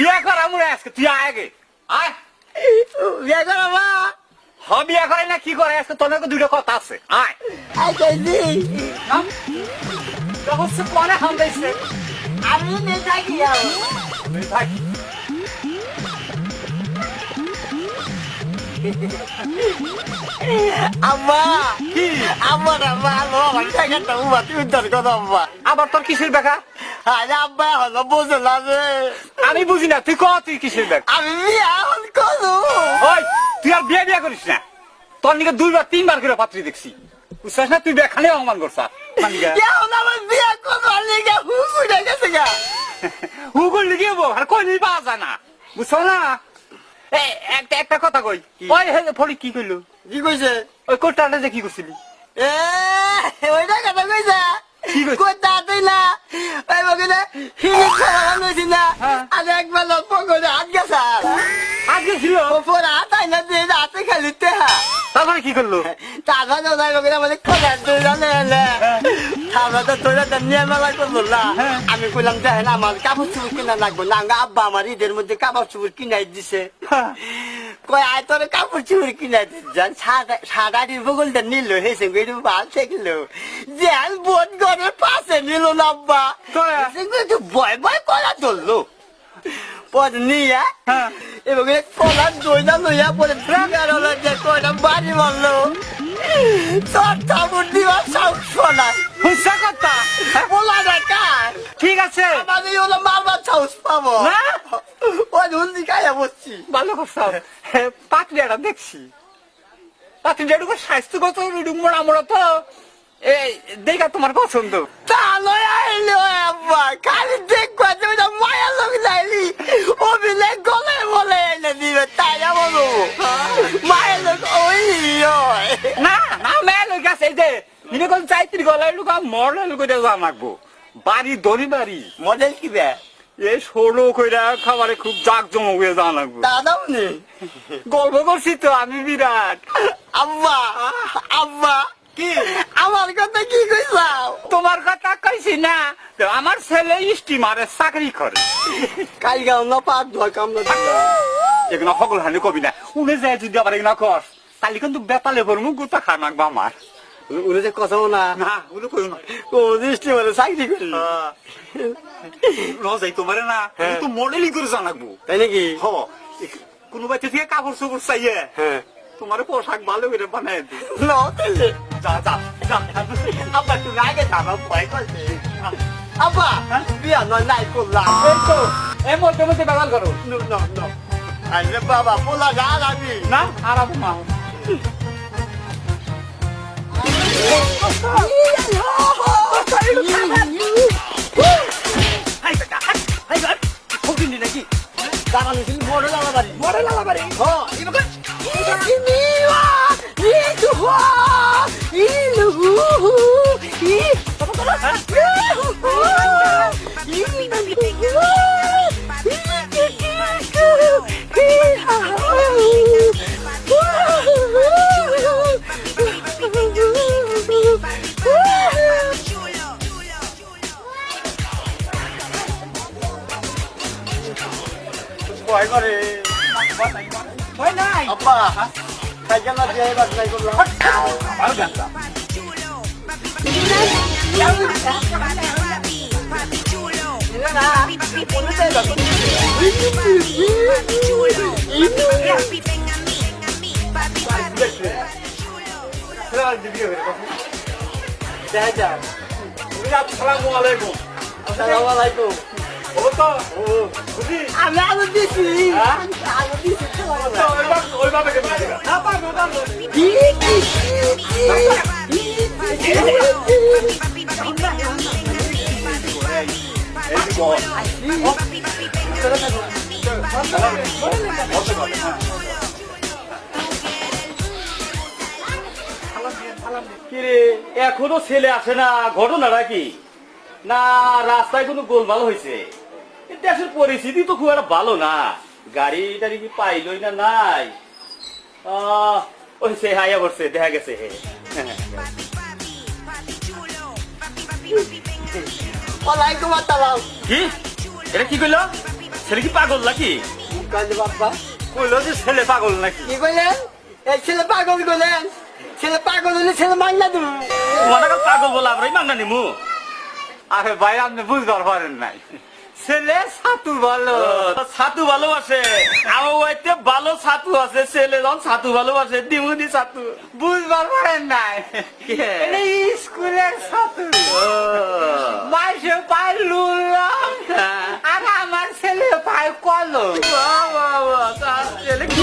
বিয়া করা মুড়ে আজকে তুই আয় আগে আয় বিয়া করাবা হ বিয়া করে না কি করে আজকে তোর দুটো কথা আছে আয় আইতাইছি হচ্ছে কোনে হামদাইছে আমি নে থাকি থাক আম্মা কি আম্মা না ভালো আমার টাকাটা উমা তুমি তোর কথা আম্মা আবার তোর কিসের বেকা আরে আব্বা হলো বুঝলাম রে আমি বুঝি না তুই ক তুই কিসের বেকা আমি বিয়া হল করু ওই তুই আর বিয়া বিয়া করিস না তোর নিকে 2 বার 3 বার করে পাত্রী দেখছি বুঝছিস না তুই বেখানে অপমান করছা কেউ না আমার বিয়া করবো আর লিগা হুকুড়ে গেছে গা হুকুর লিখে আর কই নিবা জানা বুঝছো না একটা কথা কই ওই ফড়ি কি কইলো কি কইছে ওই কোটাটা যে কি করছিলি এ ওইটা কথা কইছে কি কইছে? কোথা তুই না ওই বগিনে হিলি খাওয়া নইছি না হ্যাঁ। আর একবার লোক পকড়ে হাত গেছে আজকে ছিল ওপর হাত আইনা দিয়ে হাতে খালি তেহা তারপরে কি করলো টাকা তো নাই বগিনে আমাদের কোথায় তুই জানে এলে আমরা তো তোরা তো নিয়ে মেলা করবো না আমি কইলাম দেখেন আমার কাপড় চুপড় কিনা লাগবো না আব্বা আমার ঈদের মধ্যে কাপড় চুপড় কিনাই দিছে কয় আয় তোর কাপড় চুপড় কিনাই দিচ্ছেন সাদাটির বগলটা নিল হেসে গেড়ে ভাল থাকলো যেন বোন ঘরের পাশে নিল না আব্বা একটু ভয় ভয় করা ধরলো পরে নিয়ে এবং কলা দইটা লইয়া পরে কয়টা বাড়ি মারলো তোর কাপড় দিবার সাহস নাই হুসা কথা বলা না কার ঠিক আছে আমাদের ওলা মারবার সাহস পাবো না? ওই হুন্দি খাইয়া বসছি ভালো করছো পাত্রিয়াটা দেখছি পাত্রিয়াটা স্বাস্থ্যগত মোড়া মোড়া তো এই দেখা তোমার পছন্দ তা লয় আইলি ওই আব্বা খালি দেখবা যে ওইটা মায়া লোক যাইলি অভিনয় গলে বলে এনে দিবে তাই বলো মায়ের লোক ওই না না মেয়ে লোক আছে এই যে ইনে কোন চাইতির গলায় লোক মডেল করে যা মাগবো বাড়ি দড়ি বাড়ি মডেল কি বে এই ষোলো কইরা খাবারে খুব জাক জমক হয়ে যাওয়া লাগবো দাদাও নেই গল্প করছি তো আমি বিরাট আব্বা আব্বা কি আমার কথা কি কইছাও তোমার কথা কইছি না তো আমার ছেলে স্টিমারে চাকরি করে কাল গাও না পার ধর কামনা এগুলো সকল হানি কবি না উনি যায় যদি আবার এগুলো কর তাহলে কিন্তু বেতালে ভরমু গোটা খা মাগবা আমার উনি যে কথাও না না ওগুলো কই না ও দৃষ্টি মানে চাকরি করলি রজাই তোমারে না তো মডেলিং করে জানাবো তাই নাকি হ কোনো বাচ্চা থেকে কাপড় চোপড় চাইয়ে হ্যাঁ তোমার পোশাক ভালো করে বানাই দি না তাইলে যা যা যা আব্বা তুমি আগে যাবা ভয় করছে আব্বা বিয়া নয় নাই করলাম এই তো এই মধ্যে মধ্যে ব্যবহার করো নো নো নো আরে বাবা পোলা যা আমি না আরাম মা হাই বেটা হাই হাই হাই ফকিনি নাকি দাঁড়ানো ছিল বড় লালাবাড়ি মরে লালা বাড়ি হ্যাঁ এবার ভয় করে ভয় নাই আব্বা সাইকেল না দিয়ে বাস নাই করলাম ভালো জানতা আসসালামু আলাইকুম আসসালামু আলাইকুম ও তো বুঝি আমি আলু দিছি হ্যাঁ? আলু দিছি ওইভাবে কেন না পারবো পারবো কিরে এখনো ছেলে আসে না, ঘটনাটা কি? না রাস্তায় কোনো গোলমাল হয়েছে? দেশের পরিস্থিতি তো খুব একটা ভালো না, গাড়ি টাড়ি কি পাইলই না নাই। ওই সে হাইয়া বসছে, দেখা গেছে। ওয়ালাইকুম আসসালাম। কি এটা কি কইলো? ছেলে কি পাগল নাকি? কাজে বাবা কইলো যে ছেলে পাগল নাকি? কি কইলেন? এই ছেলে পাগল কইলেন? ছেলে পাগল হলে ছেলে মাইনা দেবো। মনে কর পাগল বলে আমরাই মাংনা নিমু। আরে ভাই আপনি বুঝবার পারেন নাই, ছেলে ছাতু ভালো। ছাতু ভালোবাসে, আমার বাড়িতে ভালো ছাতু আছে, ছেলে যখন ছাতু ভালোবাসে দিমুনি ছাতু। বুঝবার পারেন নাই, কে? এটা স্কুলের ছাতু। মাসে পায় লুল রং, আর আমার ছেলে পায় কলম। বাহ, বাহ, বাহ, তার ছেলে কি-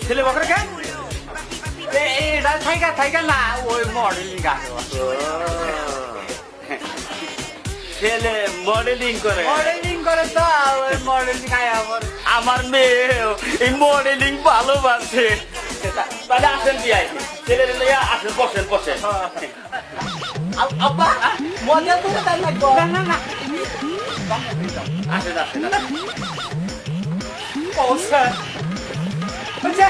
ছেলে বকরে কেন? এটা থাইকা থাইকা না, ওই মডেলিং গাছে ছেলে মডেলিং করে। মডেলিং করে তো, ওই মডেলিং আমার। আমার মেয়ে এই মডেলিং ভালোবাসে। তাহলে আসেন বিয়াই, ছেলে লইয়া আসেন, বসেন বসেন। আব্বা মজা তো তাই লাগবো। না না না, আসেন আসেন। ও স্যার, বুঝছে?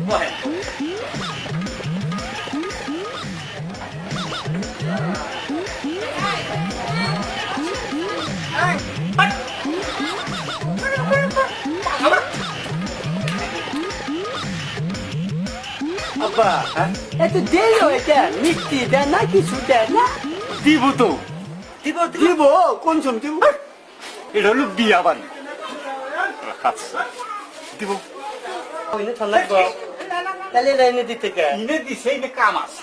বহেন। আব্বা এত দেরি হয়েছে, মিষ্টি দেন না কিছু দেন না? দিব তো, দিব কোন সময় দিব? এটা হলো বিয়া বাড়ি। আচ্ছা, দিব। তাহলে এনে দিতে কে? ইনে দিছে, ইনে কাম আছে।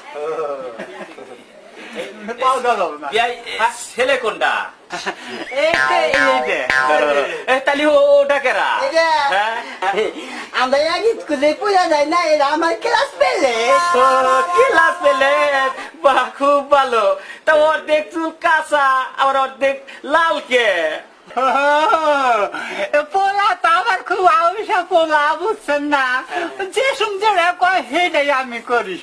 পাওয়া যাবে না। বিয়াই, ছেলে কোনটা? এইটা, এইটা। তাহলে ওটা কেরা? এটা হ্যাঁ? আমরা আগে স্কুলে পড়া যায় না, এরা আমার ক্লাস পেলে। ও, ক্লাস পেলে? বাহ, খুব ভালো। তা অর্ধেক চুল কাঁচা, আবার অর্ধেক লাল কে? পোলা তো আমার খুব আউসা পোলা, বুঝছেন না? যে শুনছে কয় সেটাই আমি করি।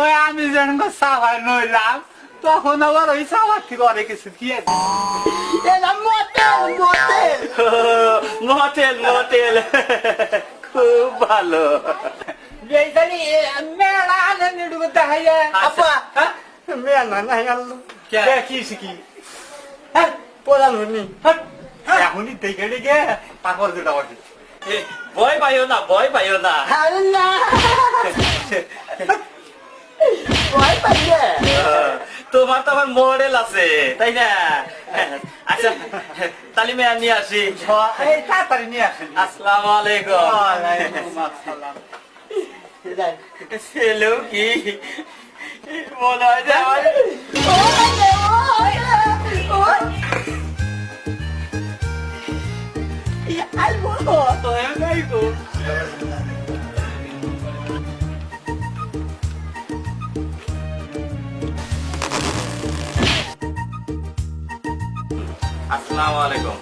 ওই আমি যখন সাফাই নইলাম, তখন আবার ওই সাফা থেকে অনেক কিছু দিয়ে দিই। এরা মতেল মতেল। মটেল মটেল, খুব ভালো। এইখানে মেলা আনন্দ দেখা যায়। আপা মেয়ে না নাই আনলো কি শিখি পড়ানো নি। এখনই দেখে দেখে তারপর যেটা বসে। এ, ভয় পাইও না, ভয় পাইও না। আরে না ভয় পাইলে তোমার তো আবার মডেল আছে, তাই না? আচ্ছা, তালি মেয়ে নিয়ে আসি। এই তাড়াতাড়ি নিয়ে আসেন। আসসালামু আলাইকুম। ওয়ালাইকুম আসসালাম। ছেলেও কি মনে হয় যে আমার আসসালামু আলাইকুম।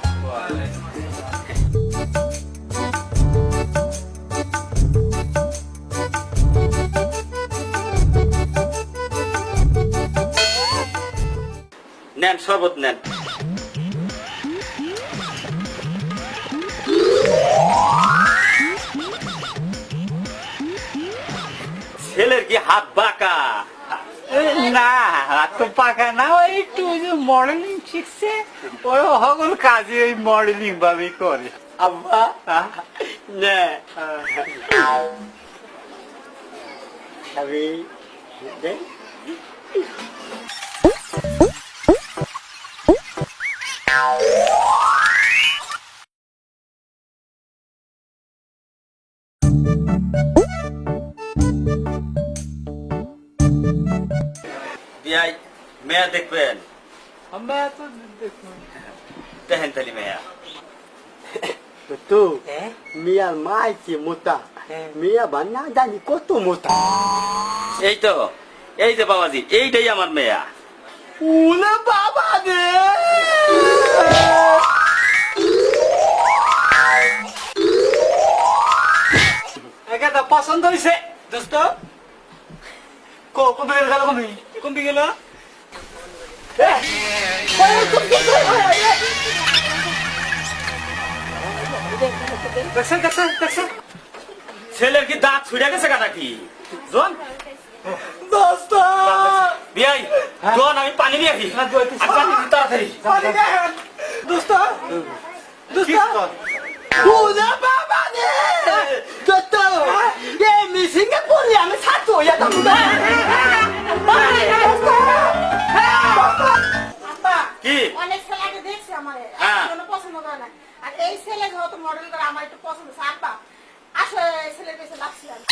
নেন, শরবত নেন। ছেলের কি হাত বাঁকা? না, হাত তো পাকা না, ওই একটু মডেলিং শিখছে, ওই সকল কাজে ওই মডেলিং ভাবে করে। আব্বা না, আমি বিয়াই মেয়া দেখবেন, আমরা তো দেখুন দেখেন তালি মেয়া। তো মিয়ার মাই কি মোটা, মিয়া বান্না জানি কত মোটা। এই তো, এই যে বাবাজি, এইটাই আমার মেয়া। উলে বাবা রে এটা পছন্দ হয়েছে দোস্ত। কোন দিকে গেল, কোন দিকে গেল? দেখছেন দেখছেন দেখছেন, ছেলের কি দাঁত ছুড়ে গেছে কাটা কি জন? দোস্ত বিয়াই জন আমি পানি দিয়ে আসি আমি পানি দিই তাড়াতাড়ি দোস্ত কি দোস্ত কর? ওরে বাবা রে দোস্ত এ মিসিংয়ে পড়ি আমি ছাত্র হইয়া যাবো না আব্বা, কি? অনেক ছেলেকে দেখছি আমার হ্যাঁ। কোনো পছন্দ করে না আর এই ছেলে যত মডেল করে আমার একটু পছন্দ আছে আব্বা আসলে এই ছেলের পেছনে লাগছি আমি